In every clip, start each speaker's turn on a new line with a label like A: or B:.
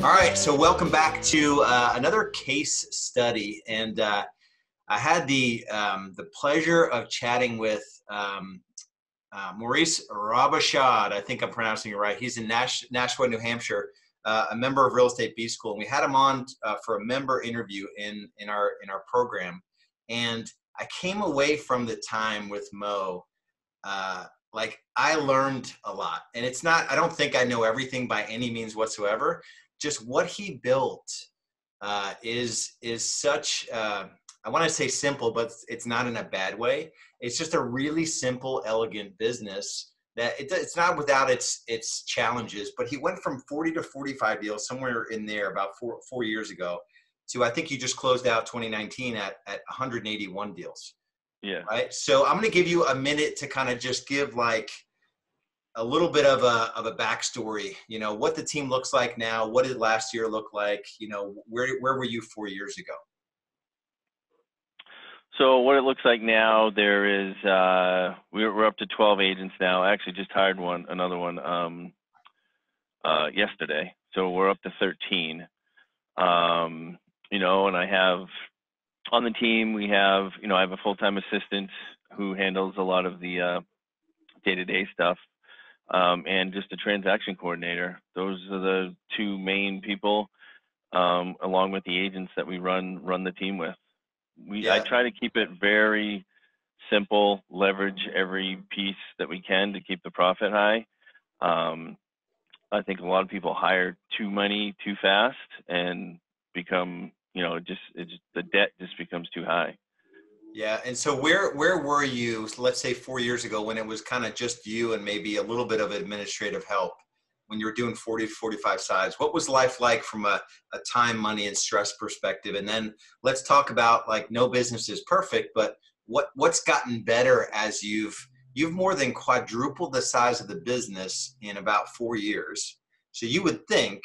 A: All right, so welcome back to another case study, and I had the pleasure of chatting with Maurice Robichaud. I think I'm pronouncing it right. He's in Nashua, New Hampshire, a member of Real Estate B School, and we had him on for a member interview in our program. And I came away from the time with Mo. Like I learned a lot, and it's not, I don't think I know everything by any means whatsoever. Just what he built is such, I want to say simple, but it's not in a bad way. It's just a really simple, elegant business that it's not without its challenges, but he went from 40 to 45 deals, somewhere in there about four years ago, to I think you just closed out 2019 at 181 deals.
B: Yeah.
A: Right. So I'm going to give you a minute to kind of just give like a little bit of a backstory, you know, what the team looks like now. What did last year look like? You know, where were you 4 years ago?
B: So what it looks like now, there is, we're up to 12 agents now. I actually just hired another one yesterday. So we're up to 13. You know, and I have on the team, we have, you know, I have a full-time assistant who handles a lot of the day-to-day stuff, and just a transaction coordinator. Those are the two main people, along with the agents that we run the team with. I try to keep it very simple, leverage every piece that we can to keep the profit high. I think a lot of people hire too many too fast and become, you know, the debt just becomes too high.
A: Yeah. And so where were you, let's say 4 years ago, when it was kind of just you and maybe a little bit of administrative help, when you were doing 40 to 45 sides? What was life like from a time, money, and stress perspective? And then let's talk about, like, no business is perfect, but what's gotten better as you've more than quadrupled the size of the business in about 4 years. So you would think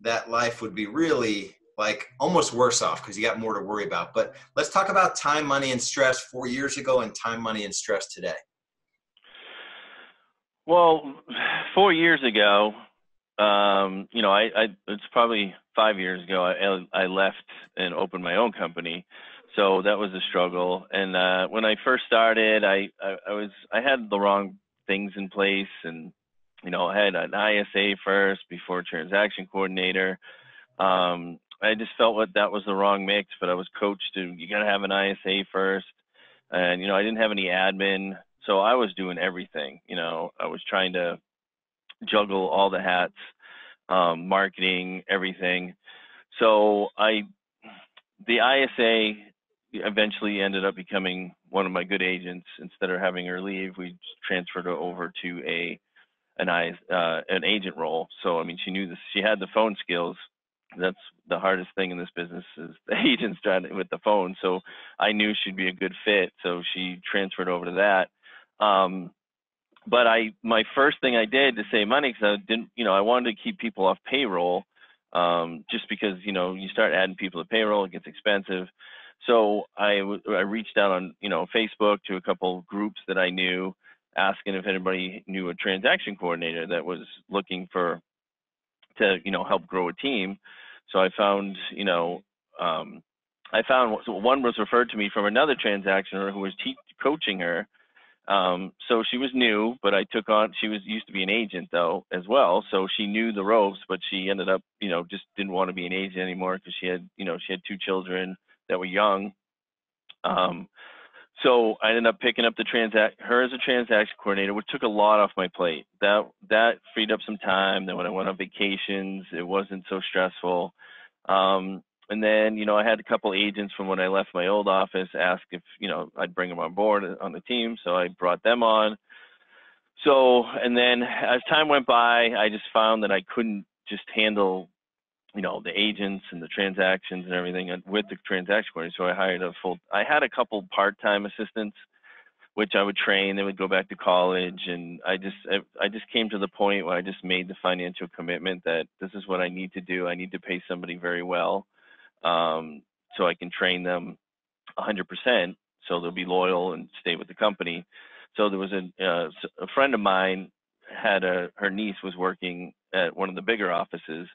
A: that life would be really like almost worse off because you got more to worry about. But let's talk about time, money, and stress 4 years ago and time, money, and stress today.
B: Well, 4 years ago, you know, it's probably 5 years ago, I left and opened my own company. So that was a struggle. And when I first started, I had the wrong things in place, and, you know, I had an ISA first before transaction coordinator. I just felt that was the wrong mix, but I was coached to, you got to have an ISA first. And, you know, I didn't have any admin. So I was doing everything. You know, I was trying to juggle all the hats, marketing, everything. So the ISA eventually ended up becoming one of my good agents. Instead of having her leave, we transferred her over to an agent role. So, I mean, she had the phone skills. That's the hardest thing in this business, is the agents trying with the phone. So I knew she'd be a good fit. So she transferred over to that. But my first thing I did to save money, because I wanted to keep people off payroll, just because, you know, you start adding people to payroll, it gets expensive. So I reached out on, you know, Facebook to a couple of groups that I knew, asking if anybody knew a transaction coordinator that was looking to, you know, help grow a team. So I found, you know, one was referred to me from another transactioner who was coaching her. So she was new, but she used to be an agent though as well. So she knew the ropes, but she ended up, you know, just didn't want to be an agent anymore because she had 2 children that were young. So I ended up picking up her as a transaction coordinator, which took a lot off my plate. That freed up some time. Then when I went on vacations, it wasn't so stressful. And then, you know, I had a couple agents from when I left my old office ask if, you know, I'd bring them on board on the team. So I brought them on. So, and then as time went by, I just found that I couldn't just handle, you know, the agents and the transactions and everything with the transaction coordinator. So I had a couple part-time assistants, which I would train. They would go back to college. And I just came to the point where I just made the financial commitment that this is what I need to do. I need to pay somebody very well, so I can train them 100%, so they'll be loyal and stay with the company. So there was a friend of mine her niece was working at one of the bigger offices,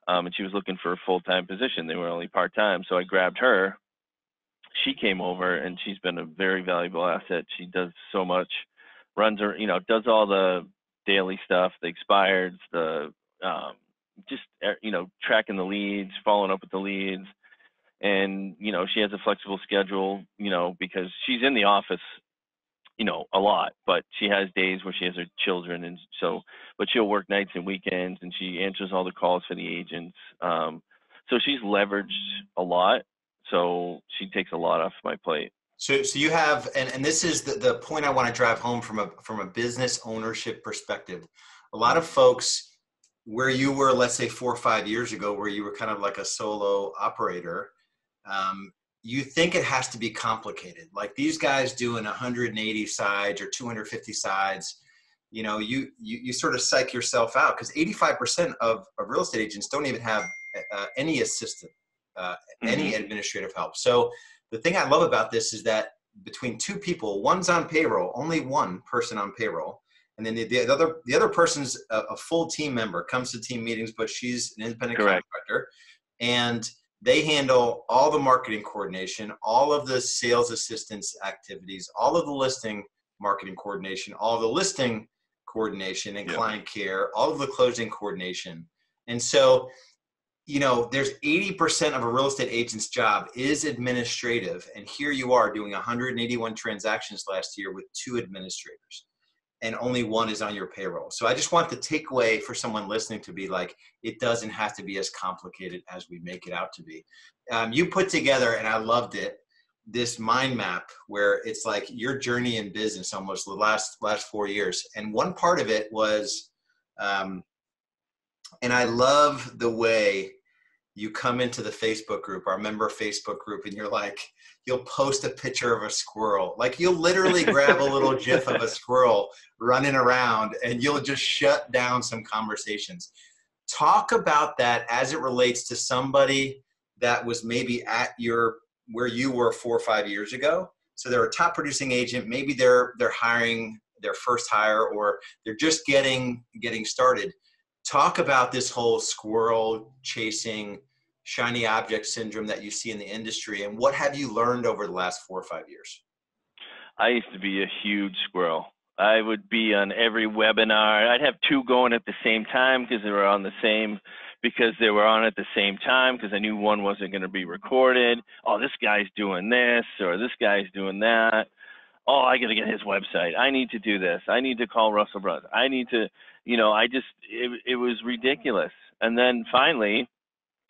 B: and she was looking for a full-time position. They were only part-time, so I grabbed her. She came over, and she's been a very valuable asset. She does so much, runs her, does all the daily stuff, the expireds, the just tracking the leads, following up with the leads, and she has a flexible schedule, because she's in the office a lot, but she has days where she has her children, and so, but she'll work nights and weekends, and she answers all the calls for the agents. So she's leveraged a lot, so she takes a lot off my plate.
A: So you have, and this is the point I want to drive home from a business ownership perspective. A lot of folks, where you were, let's say 4 or 5 years ago, where you were kind of like a solo operator, you think it has to be complicated. Like these guys doing 180 sides or 250 sides, you sort of psych yourself out, because 85% of real estate agents don't even have any assistant, any administrative help. So the thing I love about this is that between two people, one's on payroll, only one person on payroll, and then the other person's a full team member, comes to team meetings, but she's an independent contractor, and they handle all the marketing coordination, all of the sales assistance activities, all of the listing marketing coordination, all the listing coordination and client care, all of the closing coordination. And so, there's 80% of a real estate agent's job is administrative. And here you are doing 181 transactions last year with 2 administrators, and only one is on your payroll. So I just want the takeaway for someone listening to be like, it doesn't have to be as complicated as we make it out to be. You put together, and I loved it, this mind map where it's like your journey in business almost the last 4 years. And one part of it was, and I love the way you come into the Facebook group, our member Facebook group, and you're like, you'll post a picture of a squirrel. Like you'll literally grab a little GIF of a squirrel running around, and you'll just shut down some conversations. Talk about that as it relates to somebody that was maybe at where you were 4 or 5 years ago. So they're a top producing agent. Maybe they're hiring their first hire, or they're just getting started. Talk about this whole squirrel chasing shiny object syndrome that you see in the industry, and what have you learned over the last 4 or 5 years?
B: I used to be a huge squirrel. I would be on every webinar. I'd have 2 going at the same time because they were on at the same time, because I knew one wasn't going to be recorded. Oh, this guy's doing this, or this guy's doing that. Oh, I got to get his website. I need to do this. I need to call Russell Brothers. I need to, it was ridiculous. And then finally,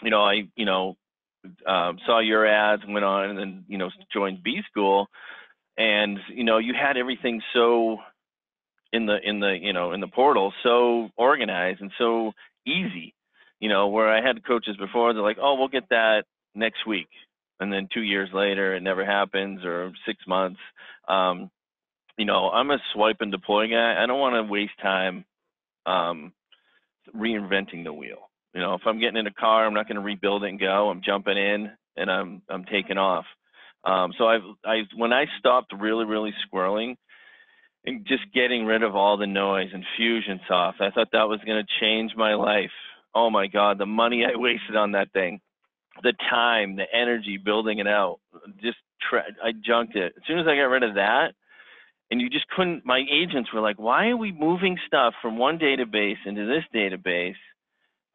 B: I saw your ads and went on, and then, joined B School, and, you had everything so in the portal, so organized and so easy, where I had coaches before, they're like, oh, we'll get that next week. And then 2 years later, it never happens, or 6 months. I'm a swipe and deploy guy. I don't want to waste time reinventing the wheel. If I'm getting in a car, I'm not going to rebuild it and go. I'm jumping in, and I'm taking off. So when I stopped really, really squirreling and just getting rid of all the noise and Fusionsoft, I thought that was going to change my life. Oh my God, the money I wasted on that thing, the time, the energy building it out, I junked it. As soon as I got rid of that, and you just couldn't, my agents were like, why are we moving stuff from one database into this database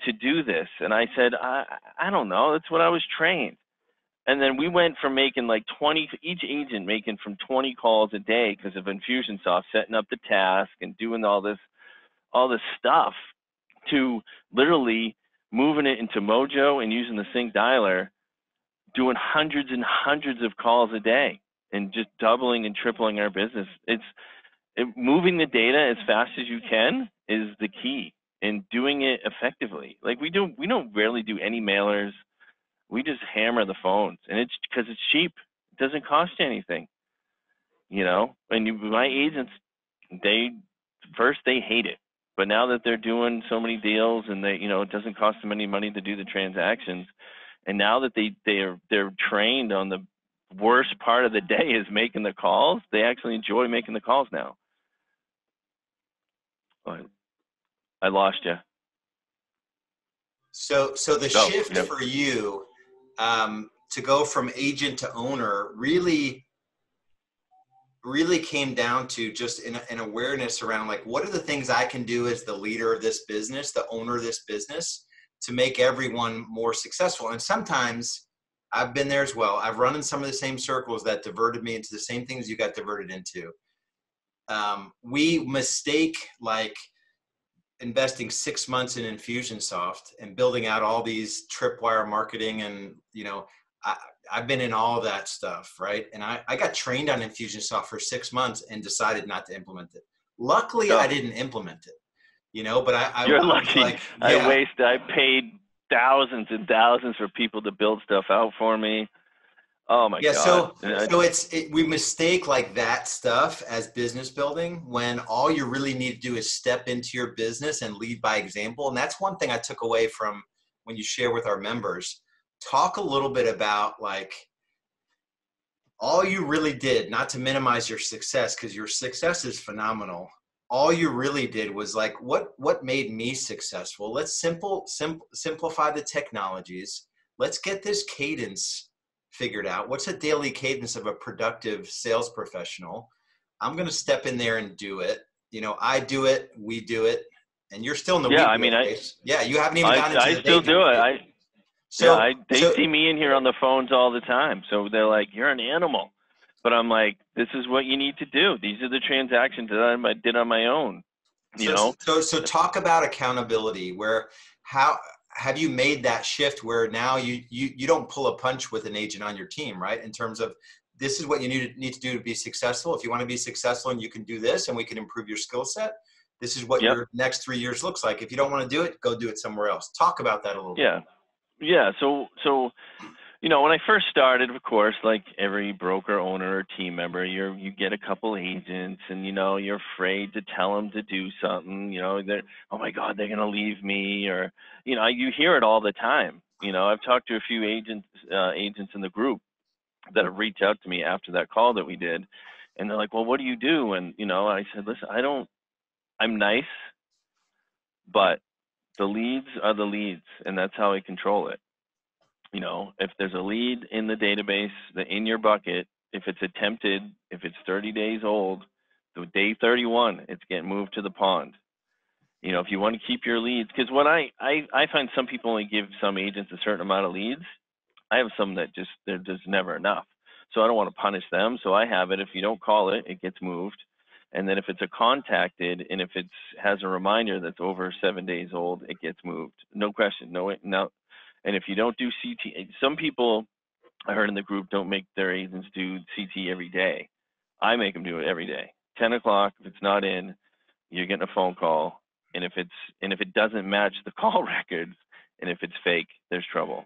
B: to do this? And I said, I don't know. That's what I was trained. And then we went from making like 20, each agent making from 20 calls a day because of Infusionsoft, setting up the task and doing all this stuff, to literally moving it into Mojo and using the sync dialer, doing hundreds and hundreds of calls a day, and just doubling and tripling our business. Moving the data as fast as you can is the key, and doing it effectively. Like we don't rarely do any mailers. We just hammer the phones, and it's because it's cheap. It doesn't cost you anything, And my agents, they hate it, but now that they're doing so many deals, and it doesn't cost them any money to do the transactions, and now that they're trained on the worst part of the day is making the calls, they actually enjoy making the calls now. But I lost you.
A: So the
B: Oh,
A: shift
B: yeah.
A: for you, to go from agent to owner really came down to just an awareness around like, what are the things I can do as the leader of this business, the owner of this business, to make everyone more successful. And sometimes I've been there as well. I've run in some of the same circles that diverted me into the same things you got diverted into. We mistake like investing 6 months in Infusionsoft and building out all these tripwire marketing and, I, I've been in all of that stuff, right? And I got trained on Infusionsoft for 6 months and decided not to implement it. Luckily, I
B: Oh,
A: didn't implement it, but
B: you're
A: I was
B: lucky.
A: like, yeah.
B: I paid thousands and thousands for people to build stuff out for me. Oh my
A: Yeah,
B: God.
A: we mistake like that stuff as business building when all you really need to do is step into your business and lead by example. And that's one thing I took away from when you share with our members. Talk a little bit about like all you really did, not to minimize your success, because your success is phenomenal. All you really did was like, what made me successful? Let's simplify the technologies. Let's get this cadence figured out. What's a daily cadence of a productive sales professional? I'm going to step in there and do it. I do it, we do it, and you're still in the
B: Yeah,
A: we
B: I
A: do
B: mean,
A: it phase. Yeah, you haven't even gotten into
B: I
A: the they
B: still
A: do
B: do
A: it
B: it.
A: phase.
B: Yeah,
A: So,
B: they see me in here on the phones all the time. So they're like, you're an animal. But I'm like, this is what you need to do. These are the transactions that I did on my own, you
A: So,
B: know?
A: so talk about accountability. How have you made that shift where now you don't pull a punch with an agent on your team, right? In terms of this is what you need to do to be successful. If you want to be successful and you can do this and we can improve your skill set, this is what
B: Yep.
A: your next 3 years looks like. If you don't want to do it, go do it somewhere else. Talk about that a little bit.
B: Yeah. Yeah. So when I first started, of course, like every broker, owner, or team member, you get a couple agents, and you're afraid to tell them to do something. They're, oh my God, they're gonna leave me, or you hear it all the time. I've talked to a few agents in the group that have reached out to me after that call that we did, and they're like, well, what do you do? And I said, listen, I'm nice, but the leads are the leads, and that's how I control it. If there's a lead in the database, in your bucket, if it's attempted, if it's 30 days old, the day 31, it's getting moved to the pond. If you want to keep your leads, because what I find some people only give some agents a certain amount of leads. I have some that they're just never enough. So I don't want to punish them. So I have it. If you don't call it, it gets moved. And then if it's a contacted and if it has a reminder that's over 7 days old, it gets moved. No question. No. And if you don't do CT, some people I heard in the group don't make their agents do CT every day. I make them do it every day. 10 o'clock, if it's not in, you're getting a phone call. And if it doesn't match the call records, and if it's fake, there's trouble.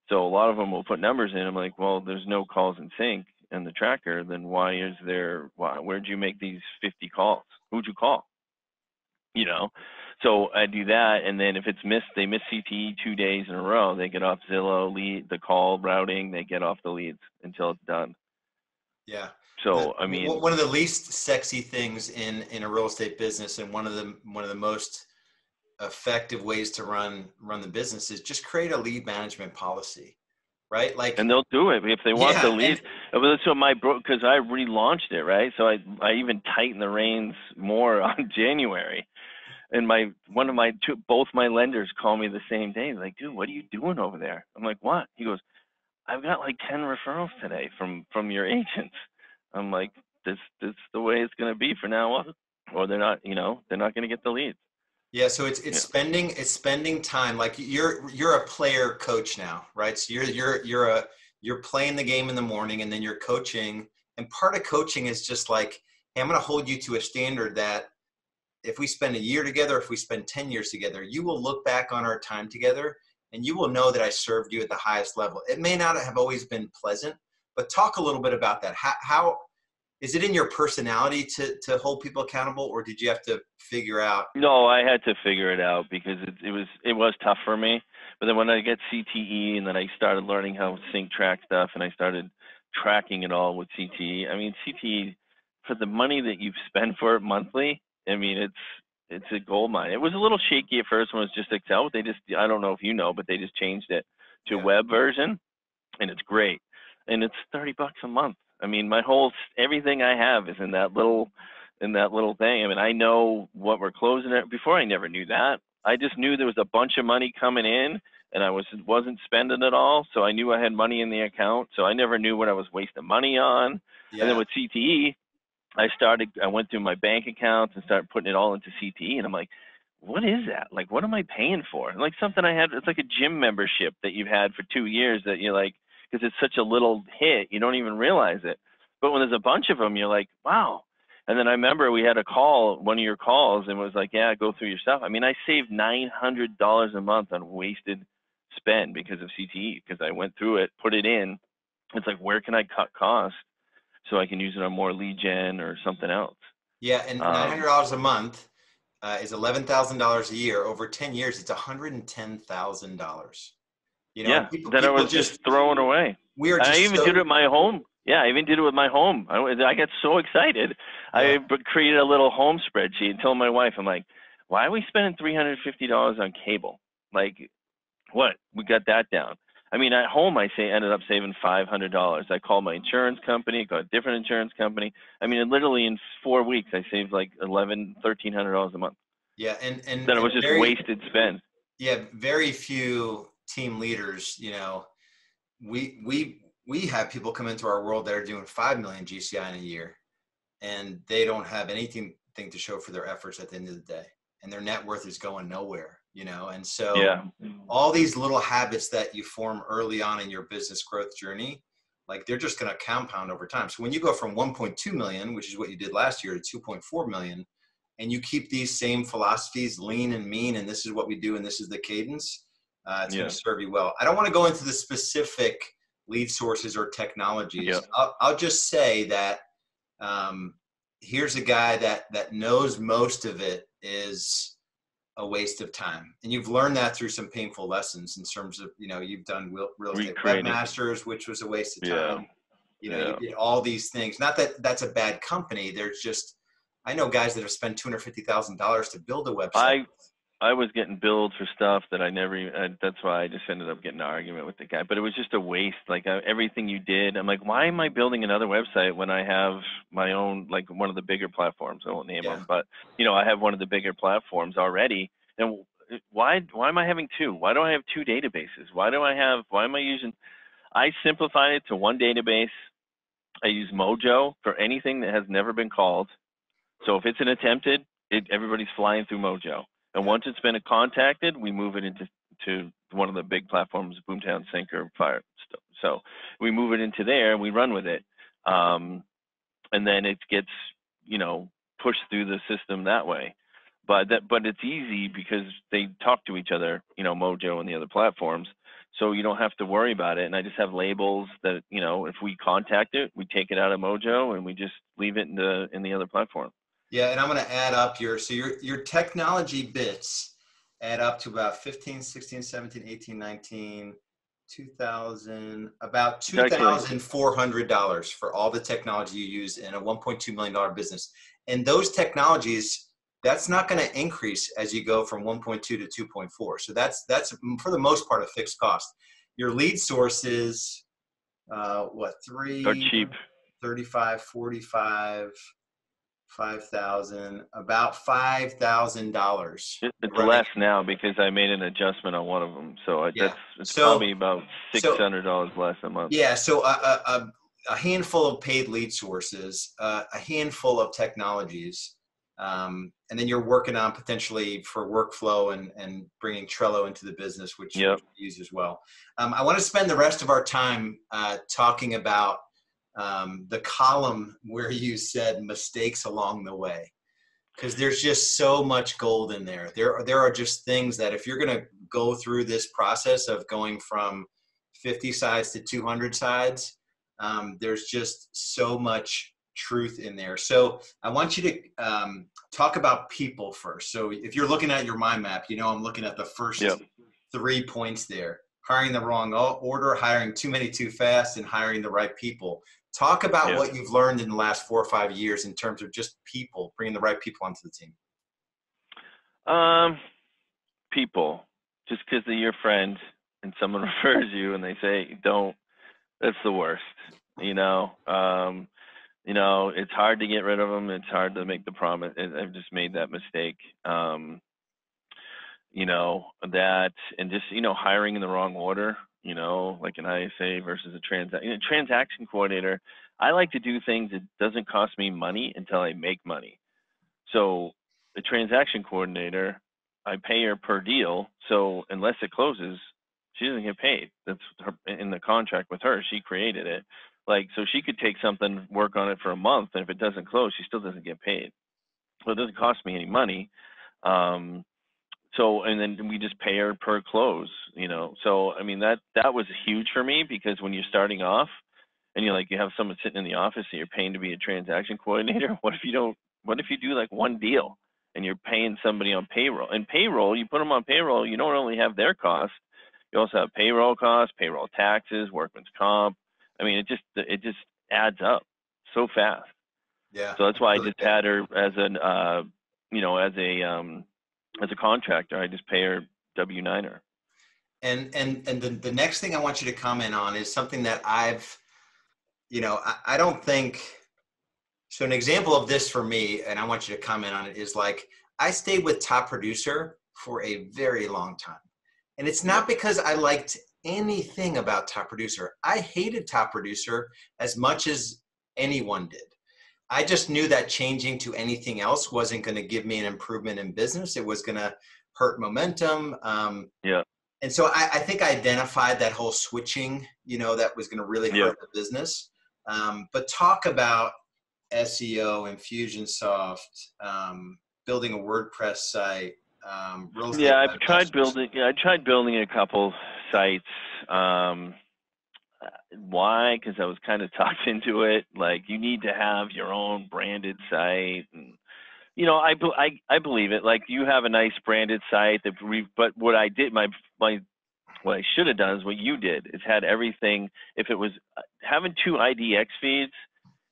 B: So a lot of them will put numbers in. I'm like, well, there's no calls in sync in the tracker. Then where'd you make these 50 calls? Who'd you call? So I do that, and then if it's missed, they miss CTE 2 days in a row. They get off Zillow lead, the call routing. They get off the leads until it's done.
A: Yeah.
B: So I mean,
A: one of the least sexy things in a real estate business, and one of the most effective ways to run the business is just create a lead management policy, right? Like,
B: and they'll do it if they want the
A: yeah,
B: lead. So because I relaunched it, right? So I even tightened the reins more on January. And both my lenders call me the same day. They're like, dude, what are you doing over there? I'm like, what? He goes, I've got like 10 referrals today from your agents. I'm like, this the way it's going to be for now on, or they're not going to get the leads.
A: yeah. So it's
B: Yeah.
A: spending time. Like you're a player coach now, right? So you're playing the game in the morning, and then you're coaching. And part of coaching is just like, hey, I'm going to hold you to a standard that if we spend a year together, if we spend 10 years together, you will look back on our time together and you will know that I served you at the highest level. It may not have always been pleasant, but talk a little bit about that. How is it in your personality to hold people accountable, or did you have to figure out?
B: No, I had to figure it out because it was tough for me. But then when I get CTE and then I started learning how to sync track stuff and I started tracking it all with CTE. I mean, CTE, for the money that you spend for it monthly, I mean, it's a gold mine. It was a little shaky at first when it was just Excel, but they just, I don't know if you know, but they just changed it to
A: Yeah.
B: web version, and it's great. And it's $30 a month. I mean, everything I have is in that little thing. I mean, I know what we're closing at. Before, I never knew that. I just knew there was a bunch of money coming in, and I wasn't spending it all. So I knew I had money in the account. So I never knew what I was wasting money on.
A: Yeah.
B: And then with CTE, I went through my bank accounts and started putting it all into CTE, and I'm like, what is that? Like, what am I paying for? Like something I had, it's like a gym membership that you've had for 2 years that you're like, because it's such a little hit, you don't even realize it. But when there's a bunch of them, you're like, wow. And then I remember we had a call, one of your calls, and it was like, yeah, go through your stuff. I mean, I saved $900 a month on wasted spend because of CTE, because I went through it, put it in. It's like, where can I cut costs so I can use it on more lead gen or something else?
A: Yeah, and $900 a month is $11,000 a year. Over 10 years, it's $110,000. You know,
B: Yeah,
A: and people
B: that I was
A: just
B: throwing away.
A: we are
B: I
A: just
B: even
A: so
B: did it at my home. Yeah, I even did it with my home. I got so excited.
A: yeah.
B: I created a little home spreadsheet and told my wife, I'm like, why are we spending $350 on cable? Like, what? We got that down. I mean, at home, ended up saving $500. I called my insurance company, got a different insurance company. I mean, literally in 4 weeks, I saved like $1,300 a month.
A: Yeah,
B: Then it was just wasted spend.
A: very few team leaders, you know, we have people come into our world that are doing 5 million GCI in a year, and they don't have anything to show for their efforts at the end of the day, and their net worth is going nowhere, you know. And so
B: Yeah.
A: all these little habits that you form early on in your business growth journey, like they're just going to compound over time. So when you go from 1.2 million, which is what you did last year, to 2.4 million, and you keep these same philosophies, lean and mean, and this is what we do, and this is the cadence, it's going to serve you well. I don't want to go into the specific lead sources or technologies.
B: Yeah.
A: I'll just say that here's a guy that knows most of it is a waste of time. And you've learned that through some painful lessons in terms of, you know, you've done real estate webmasters, which was a waste of time. You know, you did all these things. Not that that's a bad company. There's just, I know guys that have spent $250,000 to build a website.
B: I was getting billed for stuff that I never, that's why I just ended up getting an argument with the guy. But it was just a waste. Like everything you did, I'm like, why am I building another website when I have my own, like one of the bigger platforms? I won't name them, but you know, I have one of the bigger platforms already. And why am I having two? Why do I have two databases? Why am I using, I simplified it to one database. I use Mojo for anything that has never been called. So if it's an attempted, everybody's flying through Mojo. And once it's been contacted, we move it into one of the big platforms, Boomtown, Sync, Fire. So we move it into there and we run with it. And then it gets, you know, pushed through the system that way. But it's easy because they talk to each other, you know, Mojo and the other platforms. So you don't have to worry about it. And I just have labels that, you know, if we contact it, we take it out of Mojo and we just leave it in the other platform.
A: Yeah, and I'm going to add up your technology bits add up to about 15, 16, 17, 18, 19, 2000, about $2,400 for all the technology you use in a $1.2 million business. And those technologies, that's not going to increase as you go from 1.2 to 2.4. So that's for the most part a fixed cost. Your lead sources, what,
B: They're cheap.
A: 35, 45. 5,000, about $5,000.
B: It's less now because I made an adjustment on one of them. So it's probably about $600 less a month.
A: Yeah. So a handful of paid lead sources, a handful of technologies, and then you're working on potentially for workflow and bringing Trello into the business, which we use as well. I want to spend the rest of our time talking about the column where you said mistakes along the way, because there's just so much gold in there. There are just things that if you're going to go through this process of going from 50 sides to 200 sides, there's just so much truth in there. So I want you to talk about people first. So if you're looking at your mind map, you know, I'm looking at the first 3 points there: hiring the wrong order, hiring too many too fast, and hiring the right people. Talk about what you've learned in the last 4 or 5 years in terms of just people, bringing the right people onto the team.
B: People, just because they're your friend and someone refers you and they say don't, that's the worst. You know, it's hard to get rid of them. It's hard to make the promise. I've just made that mistake. That, and just, hiring in the wrong order, like an ISA versus a transaction coordinator. I like to do things that doesn't cost me money until I make money. So the transaction coordinator, I pay her per deal. So unless it closes, she doesn't get paid. That's in the contract with her. She created it. So she could take something, work on it for a month, and if it doesn't close, she still doesn't get paid. So it doesn't cost me any money. And then we just pay her per close, So, that was huge for me, because when you're starting off and you have someone sitting in the office and you're paying to be a transaction coordinator, what if you do one deal and you're paying somebody on payroll? And payroll, you put them on payroll, you don't only have their costs, you also have payroll costs, payroll taxes, workman's comp. It just adds up so fast.
A: Yeah.
B: So that's why I just had her as as a contractor. I just pay her W-9er.
A: And the next thing I want you to comment on is something that I don't think, so an example of this for me, and I want you to comment on it, is I stayed with Top Producer for a very long time. And it's not because I liked anything about Top Producer. I hated Top Producer as much as anyone did. I just knew that changing to anything else wasn't going to give me an improvement in business. It was going to hurt momentum. And so I think I identified that whole switching, that was going to really hurt the business. But talk about SEO, Infusionsoft, building a WordPress site, real estate.
B: Yeah, I tried building a couple sites. Why? Because I was kind of talked into it. You need to have your own branded site, and I believe it. You have a nice branded site but what I did, what I should have done is what you did, is had everything. If it was having 2 IDX feeds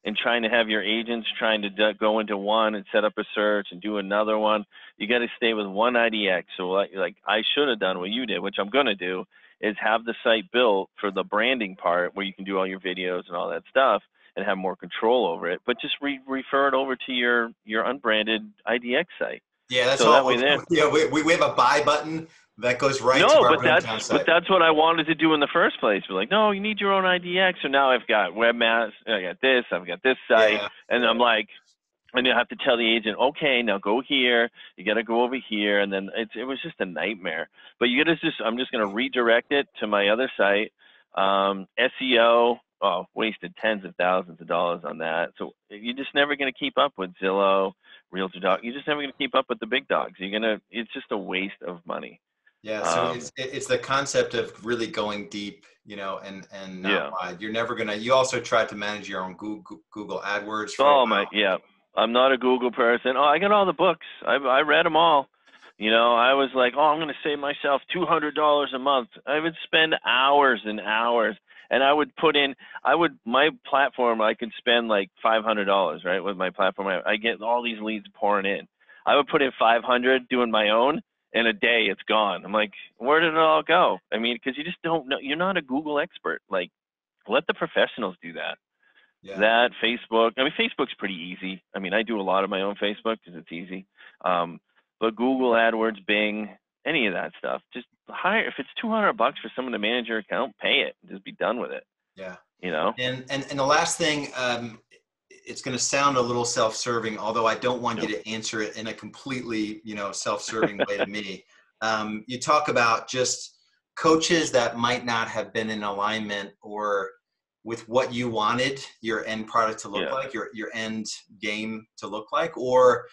B: and trying to have your agents trying to go into one and set up a search and do another one, you got to stay with one IDX. So I should have done what you did, which I'm going to do, is have the site built for the branding part where you can do all your videos and all that stuff and have more control over it, but just refer it over to your unbranded IDX site.
A: Yeah, that's all. That way there. Yeah, we have a buy button that goes right to our Boomtown site.
B: But that's what I wanted to do in the first place. We're no, you need your own IDX. So now I've got webmaster, I've got this site, and I'm and you have to tell the agent, okay, now go here. You got to go over here, and then it was just a nightmare. But I'm just going to redirect it to my other site. SEO, wasted tens of thousands of dollars on that. So you're just never going to keep up with Zillow, Realtor.com. You're just never going to keep up with the big dogs. It's just a waste of money.
A: Yeah, so it's the concept of really going deep, and not wide. You're never gonna. You also try to manage your own Google AdWords.
B: I'm not a Google person. I got all the books. I read them all. I was I'm going to save myself $200 a month. I would spend hours and hours, and I would put in. My platform. I could spend $500, right, with my platform. I get all these leads pouring in. I would put in 500 doing my own. In a day, it's gone. I'm where did it all go? Because you just don't know. You're not a Google expert. Let the professionals do that. Yeah. That, Facebook. Facebook's pretty easy. I do a lot of my own Facebook because it's easy. But Google AdWords, Bing, any of that stuff, just hire. If it's $200 for someone to manage your account, pay it. Just be done with it.
A: Yeah. And the last thing, it's going to sound a little self-serving, although I don't want you to answer it in a completely, self-serving way to me. You talk about just coaches that might not have been in alignment or with what you wanted your end product to look like, your end game to look like, or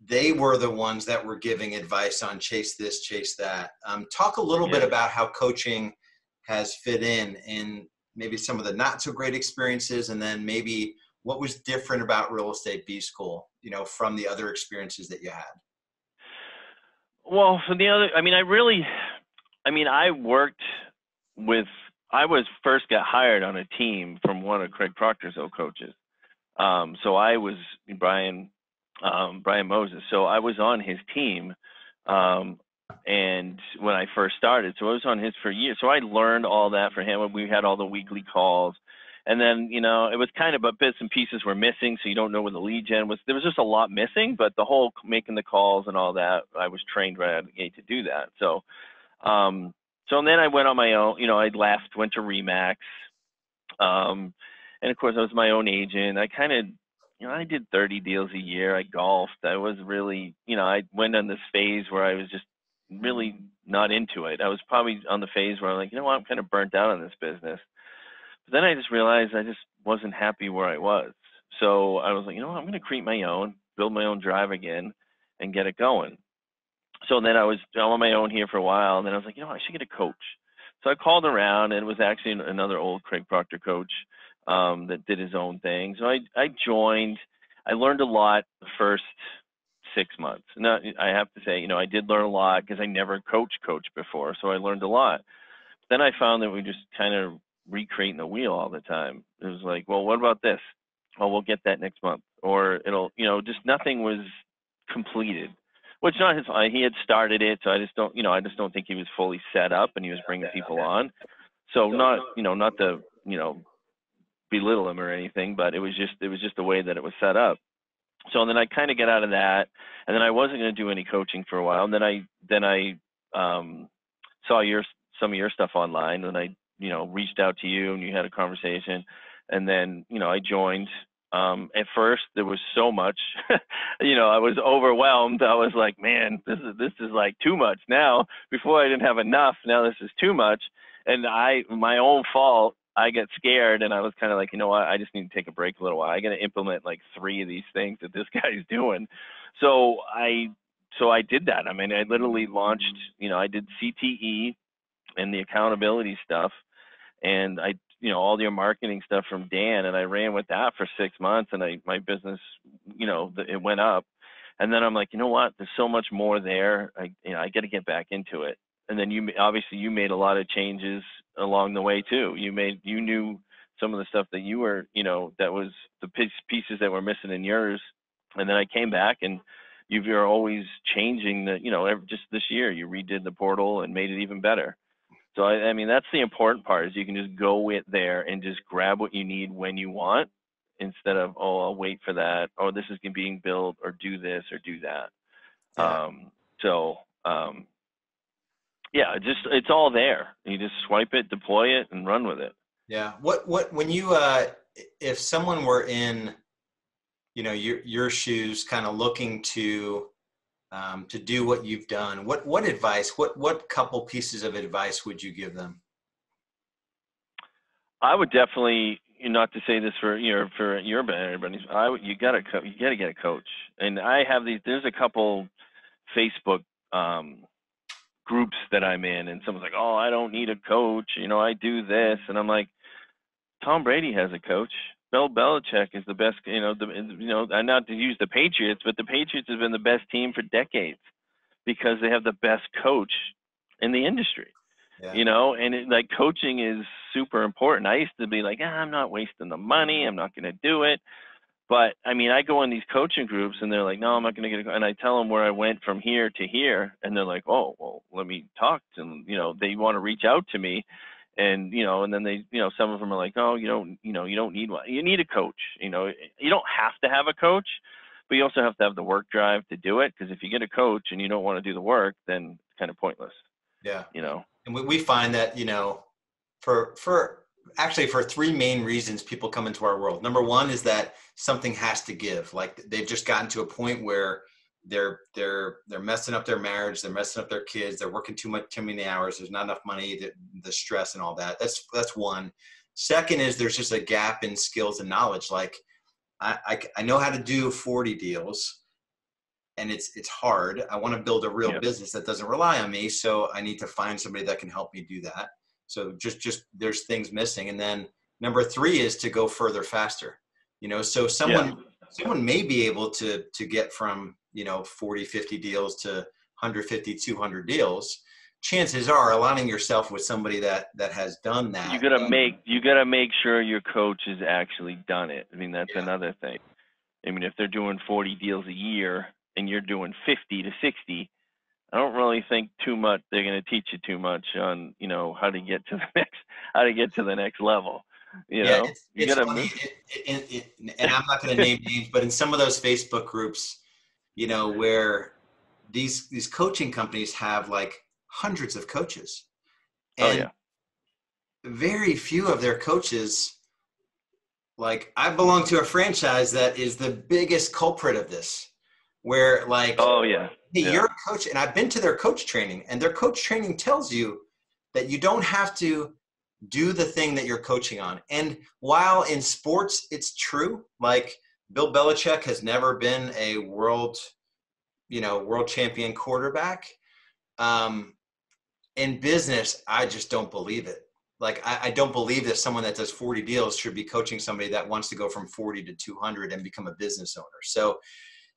A: they were the ones that were giving advice on chase this, chase that. Talk a little bit about how coaching has fit in maybe some of the not so great experiences, and then maybe what was different about Real Estate B School, from the other experiences that you had?
B: Well, from the other, I first got hired on a team from one of Craig Proctor's old coaches. So I was, Brian, Brian Moses. So I was on his team, and when I first started, so I was on his for years. So I learned all that for him. We had all the weekly calls, and then it was kind of, but bits and pieces were missing, so you don't know where the lead gen was. There was just a lot missing, but the whole making the calls and all that, I was trained right out of the gate to do that. So, so then I went on my own. I went to Remax, and of course I was my own agent. I kind of I did 30 deals a year. I golfed. I was really, I went on this phase where I was just really not into it. I was probably on the phase where I'm like, I'm kind of burnt out on this business. But then I just realized I just wasn't happy where I was. So I was like, I'm going to create my own, build my own drive again, and get it going. So then I was on my own here for a while, and then I was like, I should get a coach. So I called around, and it was actually another old Craig Proctor coach that did his own thing. So I joined. I learned a lot the first 6 months. Now, I have to say, I did learn a lot because I never coached before, so I learned a lot. Then I found that we just kind of recreating the wheel all the time. It was like, well, what about this? Oh, we'll get that next month. Or it'll, just nothing was completed. Which not his fault. He had started it, so I just don't think he was fully set up, and he was bringing people on. So not to, belittle him or anything, but it was just the way that it was set up. So then I kind of get out of that, and then I wasn't going to do any coaching for a while. And then I saw some of your stuff online, and I reached out to you, and you had a conversation, and then I joined. At first there was so much, I was overwhelmed. I was like, man, this is like too much now. Before I didn't have enough. Now this is too much. And my own fault, I get scared, and I was kind of like, what? I just need to take a break a little while. I got to implement like 3 of these things that this guy's doing. So I did that. I mean, I literally launched, I did CTE and the accountability stuff, and I all your marketing stuff from Dan, and I ran with that for 6 months, and my business, it went up. And then I'm like, what? There's so much more there. I got to get back into it. And then you made a lot of changes along the way too. You knew some of the stuff that you were, that was the pieces that were missing in yours. And then I came back, and you're always changing just this year you redid the portal and made it even better. So I mean, that's the important part, is you can just go there and just grab what you need when you want, instead of, oh, I'll wait for that, or this is being built, or do this or do that. Yeah. Yeah, it's all there. You just swipe it, deploy it, and run with it.
A: Yeah. When you if someone were in your shoes, kind of looking to do what you've done, what advice, what couple pieces of advice would you give them?
B: I would definitely, not to say this for your benefit, you gotta get a coach. And I have there's a couple Facebook groups that I'm in, and someone's like, oh, I don't need a coach, I do this, and I'm like, Tom Brady has a coach. Bill Belichick is the best, not to use the Patriots, but the Patriots have been the best team for decades because they have the best coach in the industry. Yeah. And like, coaching is super important. I used to be like, I'm not wasting the money, I'm not going to do it. But I mean, I go in these coaching groups, and they're like, no, I'm not going to get a, and I tell them where I went from here to here, and they're like, oh, well, let me talk to them. They want to reach out to me. And, and then they, some of them are like, oh, you don't need one. You need a coach. You don't have to have a coach, but you also have to have the work drive to do it. Because if you get a coach and you don't want to do the work, then it's kind of pointless.
A: Yeah. And we find that, for 3 main reasons people come into our world. Number one is that something has to give. Like, they've just gotten to a point where they're messing up their marriage, they're messing up their kids, they're working too many hours, there's not enough money, the stress and all that. That's one. Second is there's just a gap in skills and knowledge. Like, I know how to do 40 deals, and it's hard. I want to build a real business that doesn't rely on me, so I need to find somebody that can help me do that. So just there's things missing. And then number 3 is to go further faster. So someone may be able to get from 40, 50 deals to 150, 200 deals. Chances are, aligning yourself with somebody that has done that.
B: You gotta make sure your coach has actually done it. I mean, that's another thing. I mean, if they're doing 40 deals a year and you're doing 50 to 60, I don't really think too much. They're going to teach you too much on, you know, how to get to the next level. You
A: Yeah,
B: know, you
A: it's
B: got
A: funny, and I'm not going to name names, but in some of those Facebook groups, you know, where these coaching companies have like hundreds of coaches,
B: Oh
A: and
B: yeah.
A: very few of their coaches, like I belong to a franchise that is the biggest culprit of this, where like,
B: Oh yeah.
A: hey,
B: Yeah.
A: you're a coach, and I've been to their coach training, and their coach training tells you that you don't have to do the thing that you're coaching on. And while in sports it's true, like Bill Belichick has never been a world champion quarterback. In business, I just don't believe it. Like I don't believe that someone that does 40 deals should be coaching somebody that wants to go from 40 to 200 and become a business owner. So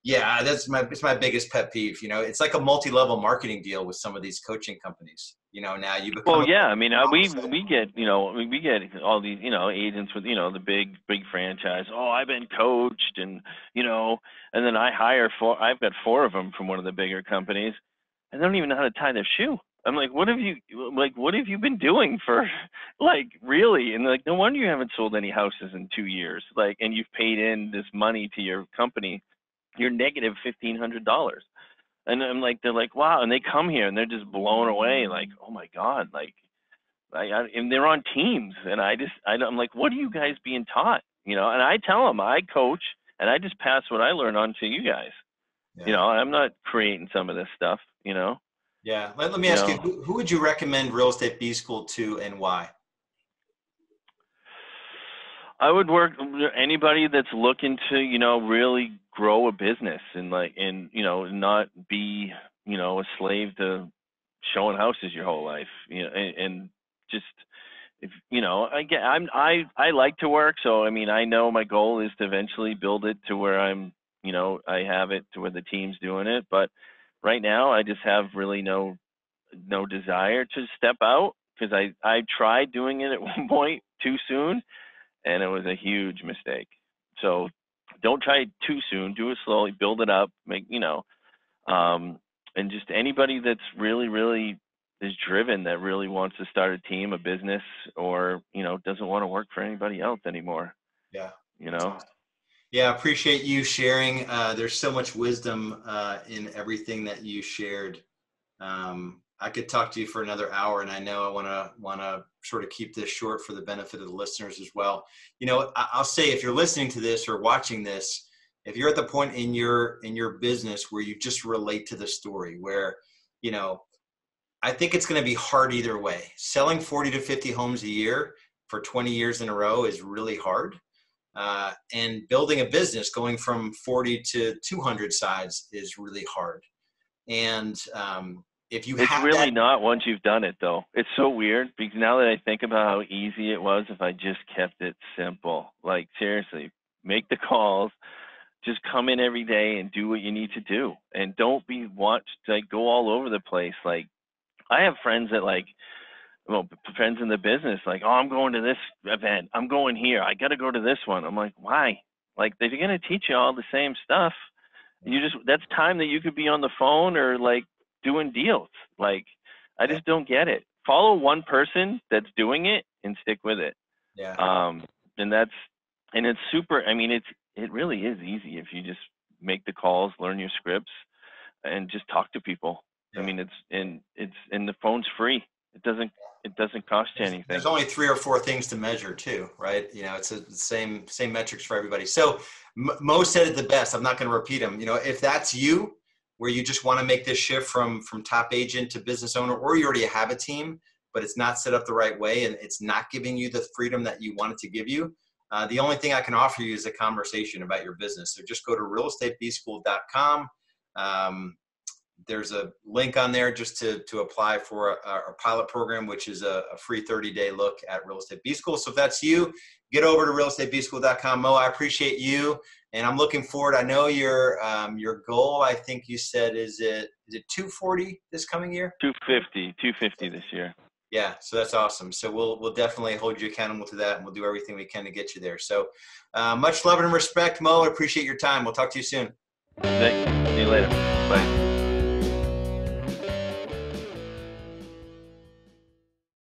A: yeah, it's my biggest pet peeve. You know, it's like a multi-level marketing deal with some of these coaching companies. You know, now you become
B: Well,
A: a
B: yeah. I mean, we
A: coach.
B: get, you know, we get all these, you know, agents with, you know, the big franchise. Oh, I've been coached, and you know, and then I've got 4 of them from one of the bigger companies, and they don't even know how to tie their shoe. I'm like, what have you been doing for, like, really? And like, no wonder you haven't sold any houses in 2 years. Like, and you've paid in this money to your company. You're negative $1,500. And I'm like, they're like, wow. And they come here and they're just blown away. Like, oh my God. Like, and they're on teams. And I'm like, what are you guys being taught? You know, and I tell them I coach and I just pass what I learn on to you guys. You
A: Yeah.
B: know, I'm not creating some of this stuff, you know.
A: Yeah. Let me
B: You
A: ask you,
B: know,
A: who would you recommend Real Estate B School to and why?
B: I would work anybody that's looking to, you know, really grow a business and like, and, you know, not be, you know, a slave to showing houses your whole life, you know, and just, if, you know, I like to work. So, I mean, I know my goal is to eventually build it to where I'm, you know, I have it to where the team's doing it. But right now I just have really no desire to step out, because I tried doing it at one point too soon, and it was a huge mistake. So don't try it too soon. Do it slowly, build it up, make, you know, and just anybody that's really, really is driven, that really wants to start a team, a business, or, you know, doesn't want to work for anybody else anymore,
A: Yeah.
B: you
A: That's
B: know?
A: awesome. Yeah. I appreciate you sharing. There's so much wisdom in everything that you shared. I could talk to you for another hour, and I know I want to sort of keep this short for the benefit of the listeners as well. You know, I'll say, if you're listening to this or watching this, if you're at the point in your business where you just relate to the story, where, you know, I think it's going to be hard either way. Selling 40 to 50 homes a year for 20 years in a row is really hard. And building a business going from 40 to 200 sides is really hard. And if you
B: It's
A: have that,
B: really not once you've done it, though. It's so weird, because now that I think about how easy it was if I just kept it simple. Like, seriously, make the calls, just come in every day and do what you need to do, and don't want to, like, go all over the place. Like, I have friends that, like, well, friends in the business, like, oh, I'm going to this event, I'm going here, I got to go to this one. I'm like, why? Like, they're going to teach you all the same stuff. That's time that you could be on the phone or like doing deals. Like, I
A: yeah,
B: just don't get it. Follow one person that's doing it and stick with it.
A: yeah,
B: Um, and it's super. I mean, it really is easy if you just make the calls, learn your scripts, and just talk to people. I
A: yeah.
B: mean, and the phone's free. It doesn't cost you
A: There's
B: anything.
A: only 3 or 4 things to measure too, right? You know, it's the same metrics for everybody. So Mo said it the best. I'm not going to repeat them. You know, if that's you, where you just want to make this shift from top agent to business owner, or you already have a team, but it's not set up the right way and it's not giving you the freedom that you want it to give you, the only thing I can offer you is a conversation about your business. So just go to realestatebschool.com. There's a link on there just to apply for a pilot program, which is a free 30-day look at Real Estate B School. So if that's you, get over to realestatebschool.com. Mo, I appreciate you, and I'm looking forward. I know your goal, I think you said, is it 240 this coming year?
B: 250 this year.
A: Yeah, so that's awesome. So we'll definitely hold you accountable to that, and we'll do everything we can to get you there. So much love and respect, Mo. I appreciate your time. We'll talk to you soon.
B: See you later. Bye.